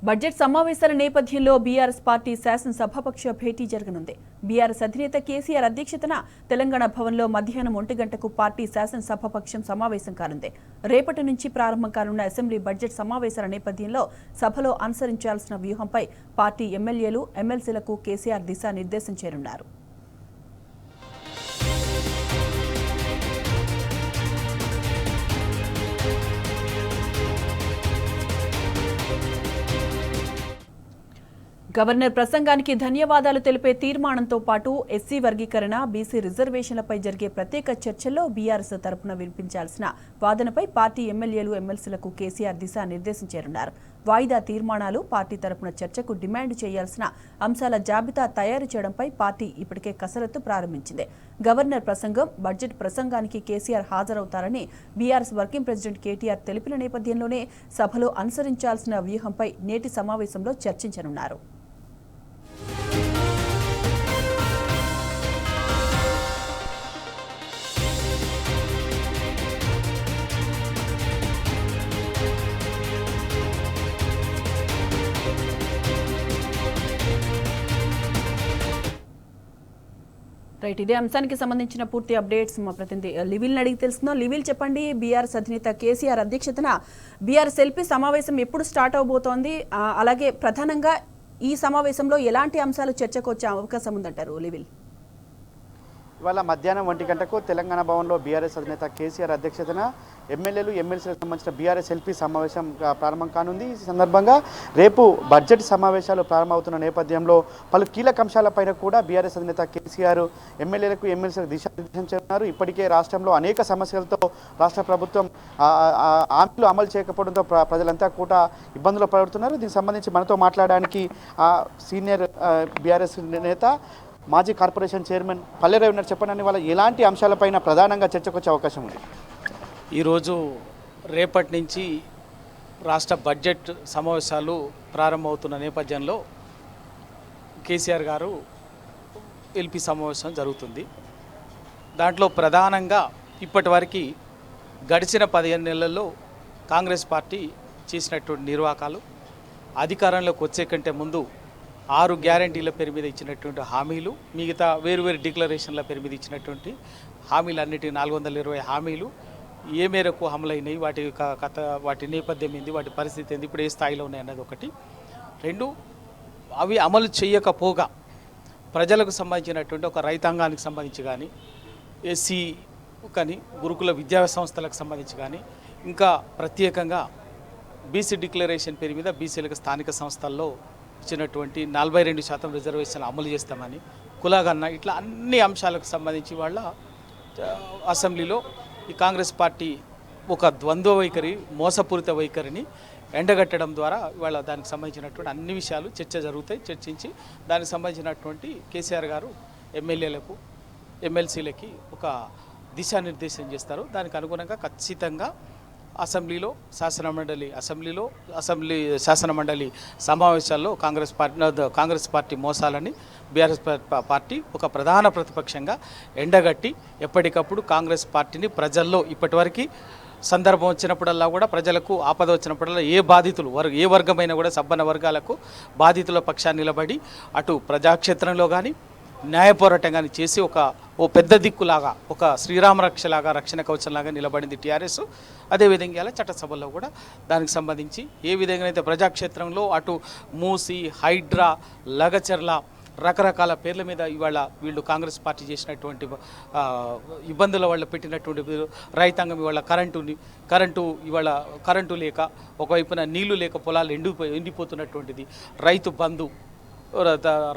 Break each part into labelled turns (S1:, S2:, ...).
S1: Budget సమావేశాల నేపథ్యంలో BRS party శాసనసభాపక్ష భేటీ జరగనుంది. బీఆర్ఎస్ అధినేత కేసీఆర్ అధ్యక్షతన తెలంగాణ భవన్లో మధ్యాహ్నం 1 గంటకు పార్టీ శాసనసభాపక్షం సమావేశం కానుంది. రేపటి నుంచి ప్రారంభం కానున్న అసెంబ్లీ బడ్జెట్ సమావేశాల నేపథ్యంలో సభలో అనుసరించాల్సిన వ్యూహంపై పార్టీ ఎమ్మెల్యేలు, ఎమ్మెల్సీలకు కేసీఆర్ దిశానిర్దేశం చేయనున్నారు. గవర్నర్ ప్రసంగానికి ధన్యవాదాలు తెలిపే తీర్మానంతో పాటు ఎస్సీ వర్గీకరణ, బీసీ రిజర్వేషన్లపై జరిగే ప్రత్యేక చర్చల్లో బీఆర్ఎస్ తరపున వినిపించాల్సిన వాదనపై పార్టీ ఎమ్మెల్యేలు, ఎమ్మెల్సీలకు కేసీఆర్ దిశానిర్దేశం చేయనున్నారు. వాయిదా తీర్మానాలు, పార్టీ తరపున చర్చకు డిమాండ్ చేయాల్సిన అంశాల జాబితా తయారు చేయడంపై పార్టీ ఇప్పటికే కసరత్తు ప్రారంభించింది. గవర్నర్ ప్రసంగం, బడ్జెట్ ప్రసంగానికి కేసీఆర్ హాజరవుతారని బీఆర్ఎస్ వర్కింగ్ ప్రెసిడెంట్ కేటీఆర్ తెలిపిన నేపథ్యంలోనే సభలో అనుసరించాల్సిన వ్యూహంపై నేటి సమావేశంలో చర్చించనున్నారు. రైట్, ఇదే అంశానికి సంబంధించిన పూర్తి అప్డేట్స్ మా ప్రతినిధి లివిల్ని అడిగి తెలుసుకుందాం. లివిల్, చెప్పండి, బీఆర్ఎస్ అధినేత కేసీఆర్ అధ్యక్షతన బీఆర్ఎస్ ఎల్పీ సమావేశం ఎప్పుడు స్టార్ట్ అవబోతోంది? అలాగే ప్రధానంగా ఈ సమావేశంలో ఎలాంటి అంశాలు చర్చకు వచ్చే అవకాశం ఉందంటారు లివిల్?
S2: ఇవాళ మధ్యాహ్నం 1 గంటకు తెలంగాణ భవన్లో బీఆర్ఎస్ అధినేత కేసీఆర్ అధ్యక్షతన ఎమ్మెల్యేలు, ఎమ్మెల్సీలకు సంబంధించిన బీఆర్ఎస్ ఎల్పీ సమావేశం ప్రారంభం కానుంది. ఈ సందర్భంగా రేపు బడ్జెట్ సమావేశాలు ప్రారంభమవుతున్న నేపథ్యంలో పలు కీలక అంశాలపైన కూడా బీఆర్ఎస్ అధినేత కేసీఆర్ ఎమ్మెల్యేలకు, ఎమ్మెల్సీలకు దిశానిర్దేశం చేస్తున్నారు. ఇప్పటికే రాష్ట్రంలో అనేక సమస్యలతో రాష్ట్ర ప్రభుత్వం హామీలు అమలు చేయకపోవడంతో ప్రజలంతా కూడా ఇబ్బందులు పడుతున్నారు. దీనికి సంబంధించి మనతో మాట్లాడడానికి సీనియర్ బీఆర్ఎస్ నేత, మాజీ కార్పొరేషన్ చైర్మన్ పల్లె రవీంద్ర చెప్పండి, వాళ్ళ ఎలాంటి అంశాలపైన ప్రధానంగా చర్చకు వచ్చే అవకాశం ఉంది?
S3: ఈరోజు రేపటి నుంచి రాష్ట్ర బడ్జెట్ సమావేశాలు ప్రారంభమవుతున్న నేపథ్యంలో కేసీఆర్ గారు ఎల్పీ సమావేశం జరుగుతుంది. దాంట్లో ప్రధానంగా ఇప్పటివరకు గడిచిన 15 నెలల్లో కాంగ్రెస్ పార్టీ చేసినటువంటి నిర్వాకాలు, అధికారంలోకి వచ్చే కంటే ముందు 6 గ్యారంటీల పేరు మీద ఇచ్చినటువంటి హామీలు, మిగతా వేరువేరు డిక్లరేషన్ల పేరు మీద ఇచ్చినటువంటి హామీలన్నిటి 420 హామీలు ఏ మేరకు అమలైనవి, వాటి నేపథ్యం ఏంది, వాటి పరిస్థితి ఏంది, ఇప్పుడు ఏ స్థాయిలో ఉన్నాయి అన్నది ఒకటి. 2, అవి అమలు చేయకపోగా ప్రజలకు సంబంధించినటువంటి ఒక రైతాంగానికి సంబంధించి కానీ, ఎస్సీ కానీ, గురుకుల విద్యా సంస్థలకు సంబంధించి కానీ, ఇంకా ప్రత్యేకంగా బీసీ డిక్లరేషన్ పేరు మీద బీసీలకు స్థానిక సంస్థల్లో ఇచ్చినటువంటి 42% రిజర్వేషన్లు అమలు చేస్తామని, కులాగన్న, ఇట్లా అన్ని అంశాలకు సంబంధించి వాళ్ళ అసెంబ్లీలో ఈ కాంగ్రెస్ పార్టీ ఒక ద్వంద్వ వైఖరి, మోసపూరిత వైఖరిని ఎండగట్టడం ద్వారా ఇవాళ దానికి సంబంధించినటువంటి అన్ని విషయాలు చర్చ జరుగుతాయి. చర్చించి దానికి సంబంధించినటువంటి కేసీఆర్ గారు ఎమ్మెల్యేలకు, ఎమ్మెల్సీలకి ఒక దిశానిర్దేశం చేస్తారు. దానికి అనుగుణంగా ఖచ్చితంగా అసెంబ్లీ శాసనమండలి సమావేశాల్లో కాంగ్రెస్ పార్టీ మోసాలని బీఆర్ఎస్ పార్టీ ఒక ప్రధాన ప్రతిపక్షంగా ఎండగట్టి ఎప్పటికప్పుడు కాంగ్రెస్ పార్టీని ప్రజల్లో ఇప్పటివరకు సందర్భం వచ్చినప్పుడల్లా కూడా ప్రజలకు ఆపద వచ్చినప్పుడల్లా ఏ వర్గమైనా కూడా సబ్బన్న వర్గాలకు బాధితుల పక్షాన్ని నిలబడి అటు ప్రజాక్షేత్రంలో కానీ, న్యాయ పోరాటం కానీ చేసి ఓ పెద్ద దిక్కులాగా, ఒక శ్రీరామ రక్షలాగా, రక్షణ కవచంలాగా నిలబడింది టీఆర్ఎస్. అదేవిధంగా ఇలా చట్టసభల్లో కూడా దానికి సంబంధించి ఏ విధంగా అయితే ప్రజాక్షేత్రంలో అటు మూసి, హైడ్రా, లగచర్ల రకరకాల పేర్ల మీద ఇవాళ వీళ్ళు కాంగ్రెస్ పార్టీ చేసినటువంటి ఇబ్బందుల వల్ల పెట్టినటువంటి రైతాంగం ఇవాళ కరెంటు లేక, ఒకవైపున నీళ్లు లేక పొలాలు ఎండిపోతున్నటువంటిది, రైతు బంధు,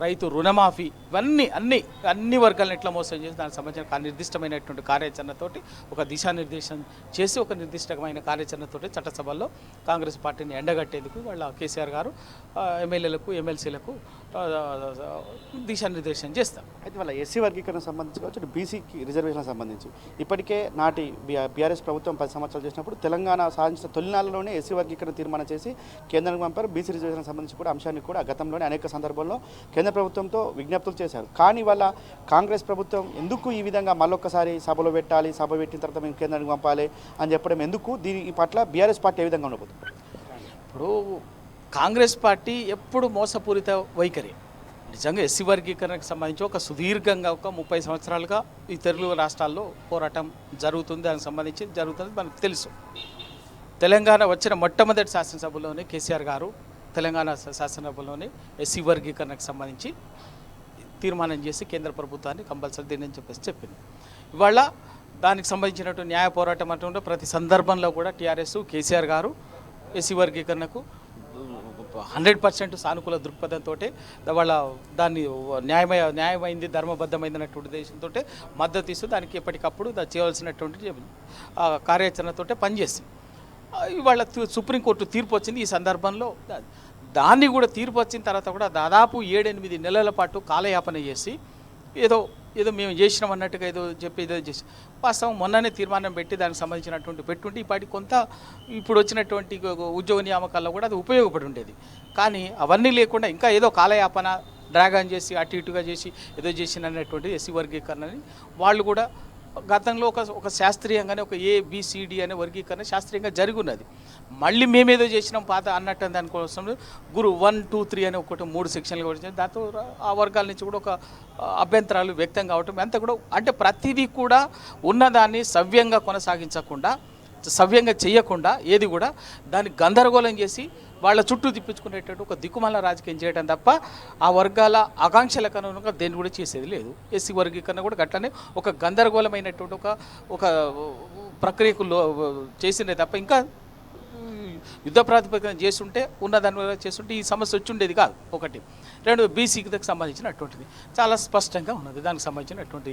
S3: రైతు రుణమాఫీ, ఇవన్నీ అన్ని వర్గాలను ఎట్లా మోసం చేసి దానికి సంబంధించిన నిర్దిష్టమైనటువంటి కార్యాచరణతోటి ఒక దిశానిర్దేశం చేసి ఒక నిర్దిష్టమైన కార్యాచరణతోటి చట్టసభల్లో కాంగ్రెస్ పార్టీని ఎండగట్టేందుకు వాళ్ళ కేసీఆర్ గారు ఎమ్మెల్యేలకు, ఎమ్మెల్సీలకు దిశానిర్దేశం చేస్తారు.
S2: అయితే వాళ్ళ ఎస్సీ వర్గీకరణ సంబంధించి కావచ్చు, బీసీకి రిజర్వేషన్ సంబంధించి ఇప్పటికే నాటి బీఆర్ఎస్ ప్రభుత్వం 10 సంవత్సరాలు చేసినప్పుడు తెలంగాణ సాధించిన తొలినాళ్ళలోనే ఎస్సీ వర్గీకరణ తీర్మానం చేసి కేంద్రానికి పంపారు. బీసీ రిజర్వేషన్ సంబంధించి కూడా అంశాన్ని కూడా గతంలోనే అనేక సందర్భాల్లో కేంద్ర ప్రభుత్వంతో విజ్ఞప్తులు చేశారు. కానీ వాళ్ళ కాంగ్రెస్ ప్రభుత్వం ఎందుకు ఈ విధంగా మళ్ళొక్కసారి సభలో పెట్టాలి, సభ పెట్టిన తర్వాత మేము కేంద్రానికి పంపాలి అని చెప్పడం ఎందుకు? దీని పట్ల బీఆర్ఎస్ పార్టీ ఏ విధంగా ఉండబోతుంది?
S3: ఇప్పుడు కాంగ్రెస్ పార్టీ ఎప్పుడు మోసపూరిత వైఖరి. నిజంగా ఎస్సీ వర్గీకరణకు సంబంధించి ఒక సుదీర్ఘంగా ఒక 30 సంవత్సరాలుగా ఈ తెలుగు రాష్ట్రాల్లో పోరాటం జరుగుతుంది. దానికి సంబంధించి జరుగుతుంది మనకు తెలుసు. తెలంగాణ వచ్చిన మొట్టమొదటి శాసనసభలోనే కేసీఆర్ గారు తెలంగాణ శాసనసభలోనే ఎస్సీ వర్గీకరణకు సంబంధించి తీర్మానం చేసి కేంద్ర ప్రభుత్వాన్ని కంపల్సరీ దీన్ని చెప్పేసి చెప్పింది. ఇవాళ దానికి సంబంధించినటువంటి న్యాయ పోరాటం అంటుంటే ప్రతి సందర్భంలో కూడా టీఆర్ఎస్ కేసీఆర్ గారు ఎస్సీ వర్గీకరణకు 100% సానుకూల దృక్పథంతో వాళ్ళ దాన్ని న్యాయమైంది ధర్మబద్ధమైంది అన్నటువంటి ఉద్దేశంతో మద్దతు ఇస్తూ దానికి ఎప్పటికప్పుడు చేయవలసినటువంటి కార్యాచరణతో పనిచేసింది. ఇవాళ సుప్రీంకోర్టు తీర్పు వచ్చింది. ఈ సందర్భంలో దాన్ని కూడా తీర్పు వచ్చిన తర్వాత కూడా దాదాపు 7-8 నెలల పాటు కాలయాపన చేసి ఏదో మేము చేసినాం అన్నట్టుగా ఏదో చేసి వాస్తవం మొన్ననే తీర్మానం పెట్టి దానికి సంబంధించినటువంటి పెట్టుంటే ఇప్పటికి కొంత ఇప్పుడు వచ్చినటువంటి ఉద్యోగ నియామకాల్లో కూడా అది ఉపయోగపడి ఉండేది. కానీ అవన్నీ లేకుండా ఇంకా ఏదో కాలయాపన డ్రాగన్ చేసి అటు ఇటుగా చేసి ఏదో చేసిన అన్నటువంటి ఎస్సీ వర్గీకరణని వాళ్ళు కూడా గతంలో ఒక శాస్త్రీయంగానే ఒక ABCD అనే వర్గీకరణ శాస్త్రీయంగా జరిగి ఉన్నది. మళ్ళీ మేమేదో చేసినాం పాత అన్నట్టు దానికోసం గురు 1, 2, 3 అనే 3 సెక్షన్లు కూడా దాంతో ఆ వర్గాల నుంచి కూడా ఒక అభ్యంతరాలు వ్యక్తం కావటం అంతా కూడా అంటే ప్రతిదీ కూడా ఉన్నదాన్ని సవ్యంగా కొనసాగించకుండా సవ్యంగా చేయకుండా ఏది కూడా దాన్ని గందరగోళం చేసి వాళ్ళ చుట్టూ తిప్పించుకునేటట్టు ఒక దిక్కుమాల రాజకీయం చేయడం తప్ప ఆ వర్గాల ఆకాంక్షలకు అనుగుణంగా దేన్ని కూడా చేసేది లేదు. ఎస్సీ వర్గీకరణ కూడా గట్లనే ఒక గందరగోళమైనటువంటి ఒక ప్రక్రియకు చేసిందే తప్ప ఇంకా యుద్ధ ప్రాతిపదికన చేస్తుంటే ఉన్నదాని వల్ల చేస్తుంటే ఈ సమస్య వచ్చి ఉండేది కాదు. ఒకటి. 2 బీసీకి సంబంధించినటువంటిది చాలా స్పష్టంగా ఉన్నది. దానికి సంబంధించినటువంటి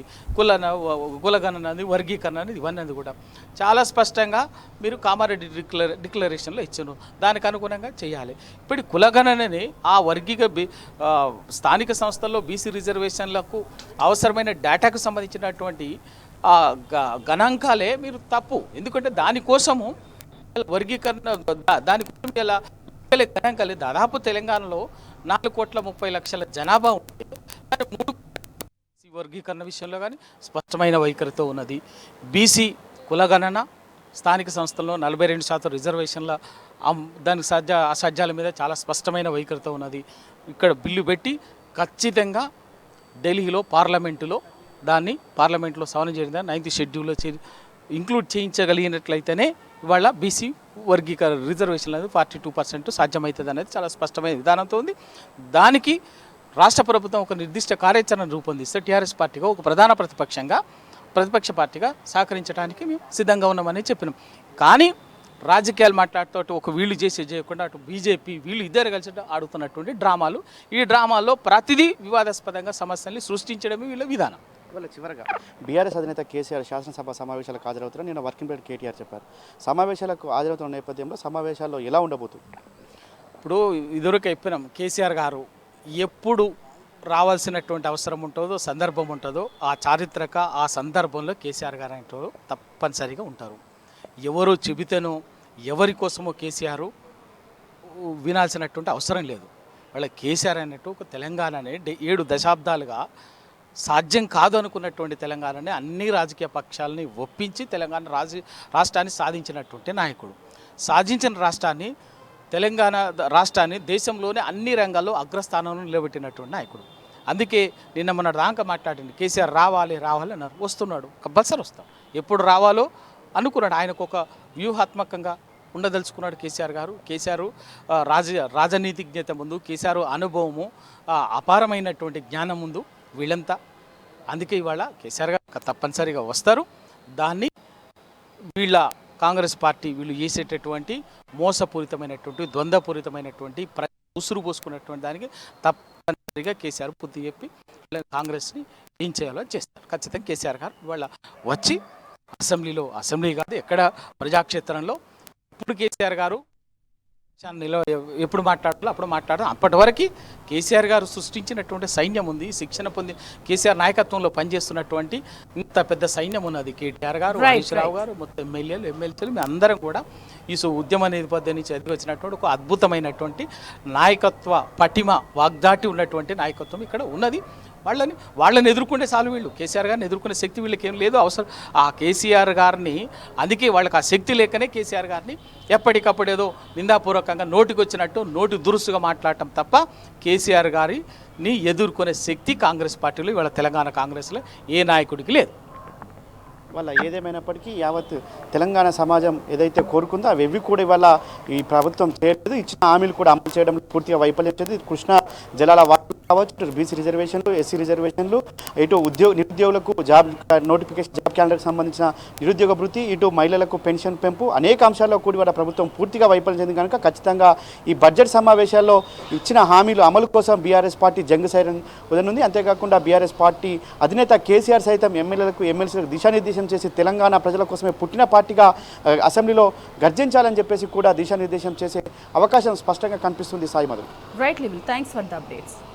S3: కులగణన అనేది వర్గీకరణ అనేది ఇవన్నీ కూడా చాలా స్పష్టంగా మీరు కామారెడ్డి డిక్లరేషన్లో ఇచ్చారు. దానికి అనుగుణంగా చేయాలి. ఇప్పుడు కులగణనని ఆ స్థానిక సంస్థల్లో బీసీ రిజర్వేషన్లకు అవసరమైన డేటాకు సంబంధించినటువంటి గణాంకాలే మీరు తప్పు. ఎందుకంటే దానికోసము వర్గీకరణ దానికోసం ఇలా గణాంకాలే దాదాపు తెలంగాణలో 4,30,00,000 జనాభా ఉంది. 3 వర్గీకరణ విషయంలో కానీ స్పష్టమైన వైఖరితో ఉన్నది. బీసీ కులగణన స్థానిక సంస్థల్లో 42% రిజర్వేషన్ల దానికి అసాధ్యాల మీద చాలా స్పష్టమైన వైఖరితో ఉన్నది. ఇక్కడ బిల్లు పెట్టి ఖచ్చితంగా ఢిల్లీలో పార్లమెంట్లో సవరణ జరిగిందా 9th షెడ్యూల్లో ఇంక్లూడ్ చేయించగలిగినట్లయితేనే ఇవాళ బీసీ వర్గీకరణ రిజర్వేషన్లు అనేది 42% సాధ్యమవుతుంది అనేది చాలా స్పష్టమైన విధానంతో ఉంది. దానికి రాష్ట్ర ప్రభుత్వం ఒక నిర్దిష్ట కార్యాచరణ రూపొందిస్తే టీఆర్ఎస్ పార్టీగా ఒక ప్రధాన ప్రతిపక్ష పార్టీగా సహకరించడానికి మేము సిద్ధంగా ఉన్నామని చెప్పినాం. కానీ రాజకీయాలు మాట్లాడుతూ ఒక వీళ్ళు చేయకుండా అటు బీజేపీ వీళ్ళు ఇద్దరు కలిసి ఆడుతున్నటువంటి డ్రామాలు. ఈ డ్రామాల్లో ప్రతిదీ వివాదాస్పదంగా సమస్యల్ని సృష్టించడమే వీళ్ళ విధానం.
S2: ఇవాళ చివరగా బీఆర్ఎస్ అధినేత కేసీఆర్ శాసనసభ సమావేశాలకు హాజరవుతారని నిన్న వర్కింగ్ ప్రెసిడెంట్ కేటీఆర్ చెప్పారు. సమావేశాలకు హాజరవుతున్న నేపథ్యంలో సమావేశాల్లో ఎలా ఉండబోతుంది?
S3: ఇప్పుడు ఇదివరకు చెప్పినాం కేసీఆర్ గారు ఎప్పుడు రావాల్సినటువంటి అవసరం ఉంటుందో సందర్భం ఉంటుందో ఆ సందర్భంలో కేసీఆర్ గారు అంటారు తప్పనిసరిగా ఉంటారు. ఎవరు చెబితేనో ఎవరి కోసమో కేసీఆర్ వినాల్సినటువంటి అవసరం లేదు. వాళ్ళ కేసీఆర్ అన్నట్టు ఒక తెలంగాణని 7 దశాబ్దాలుగా సాధ్యం కాదు అనుకున్నటువంటి తెలంగాణని అన్ని రాజకీయ పక్షాలని ఒప్పించి తెలంగాణ రాష్ట్రాన్ని సాధించినటువంటి నాయకుడు. సాధించిన తెలంగాణ రాష్ట్రాన్ని దేశంలోనే అన్ని రంగాల్లో అగ్రస్థానంలో నిలబెట్టినటువంటి నాయకుడు. అందుకే నిన్న మన దాకా మాట్లాడింది కేసీఆర్ రావాలి అన్నారు. వస్తున్నాడు, కంపల్సరీ వస్తాడు. ఎప్పుడు రావాలో అనుకున్నాడు. ఆయనకు ఒక వ్యూహాత్మకంగా ఉండదలుచుకున్నాడు కేసీఆర్ రాజనీతిజ్ఞత ముందు, కేసీఆర్ అనుభవము, అపారమైనటువంటి జ్ఞానం ముందు వీళ్ళంతా. అందుకే ఇవాళ కేసీఆర్ గారు తప్పనిసరిగా వస్తారు. దాన్ని వీళ్ళ కాంగ్రెస్ పార్టీ వీళ్ళు చేసేటటువంటి మోసపూరితమైనటువంటి ద్వంద్వపూరితమైనటువంటి ఉసురు పోసుకున్నటువంటి దానికి తప్పనిసరిగా కేసీఆర్ బుద్ధి చెప్పి కాంగ్రెస్ని ఏం చేయాలో చేస్తారు. ఖచ్చితంగా కేసీఆర్ గారు ఇవాళ వచ్చి అసెంబ్లీ కాదు ఎక్కడ ప్రజాక్షేత్రంలో ఇప్పుడు కేసీఆర్ గారు ఎప్పుడు మాట్లాడాలో అప్పుడు మాట్లాడాలి. అప్పటి వరకు కేసీఆర్ గారు సృష్టించినటువంటి సైన్యం ఉంది. శిక్షణ పొంది కేసీఆర్ నాయకత్వంలో పనిచేస్తున్నటువంటి ఇంత పెద్ద సైన్యం ఉన్నది. కేటీఆర్ గారు, హరీష్ రావు గారు, మొత్తం ఎమ్మెల్యేలు మీ అందరం కూడా ఈ ఉద్యమ నేపథ్యం నుంచి ఎదిగి వచ్చినటువంటి ఒక అద్భుతమైనటువంటి నాయకత్వ పటిమ వాగ్దాటి ఉన్నటువంటి నాయకత్వం ఇక్కడ ఉన్నది. వాళ్ళని ఎదుర్కొంటే చాలు. వీళ్ళు కేసీఆర్ గారిని ఎదుర్కొనే శక్తి వీళ్ళకి ఏం లేదు అవసరం. ఆ కేసీఆర్ గారిని అందుకే వాళ్ళకి ఆ శక్తి లేకనే కేసీఆర్ గారిని ఎప్పటికప్పుడు ఏదో నిందాపూర్వకంగా నోటికి వచ్చినట్టు నోటి దురుసుగా మాట్లాడటం తప్ప కేసీఆర్ గారిని ఎదుర్కొనే శక్తి కాంగ్రెస్ పార్టీలో ఇవాళ తెలంగాణ కాంగ్రెస్లో ఏ నాయకుడికి లేదు.
S2: వాళ్ళ ఏదేమైనప్పటికీ యావత్ తెలంగాణ సమాజం ఏదైతే కోరుకుందో అవి కూడా ఇవాళ ఈ ప్రభుత్వం చేయలేదు. ఇచ్చిన హామీలు కూడా అమలు చేయడం పూర్తిగా వైఫల్యం చెంది కృష్ణా జలాల వాటర్ కావచ్చు, ఇటు బీసీ రిజర్వేషన్లు, ఎస్సీ రిజర్వేషన్లు, ఇటు నిరుద్యోగులకు జాబ్ నోటిఫికేషన్, జాబ్ క్యాలెండర్కి సంబంధించిన నిరుద్యోగ భృతి, ఇటు మహిళలకు పెన్షన్ పెంపు, అనేక అంశాల్లో కూడి వాళ్ళ ప్రభుత్వం పూర్తిగా వైఫల్యం చెంది కనుక ఖచ్చితంగా ఈ బడ్జెట్ సమావేశాల్లో ఇచ్చిన హామీలు అమలు కోసం బీఆర్ఎస్ పార్టీ జంగ్ సైరన్ ఉదనుంది. అంతేకాకుండా బీఆర్ఎస్ పార్టీ అధినేత కేసీఆర్ సైతం ఎమ్మెల్యేలకు, ఎమ్మెల్సీలకు దిశానిర్దేశం చేసి తెలంగాణ ప్రజల కోసమే పుట్టిన పార్టీగా అసెంబ్లీలో గర్జించాలని చెప్పేసి కూడా దిశానిర్దేశం చేసే అవకాశం స్పష్టంగా కనిపిస్తుంది. సాయి మధు.
S1: రైట్ లివిల్, థ్యాంక్స్ ఫర్ ద అప్డేట్స్.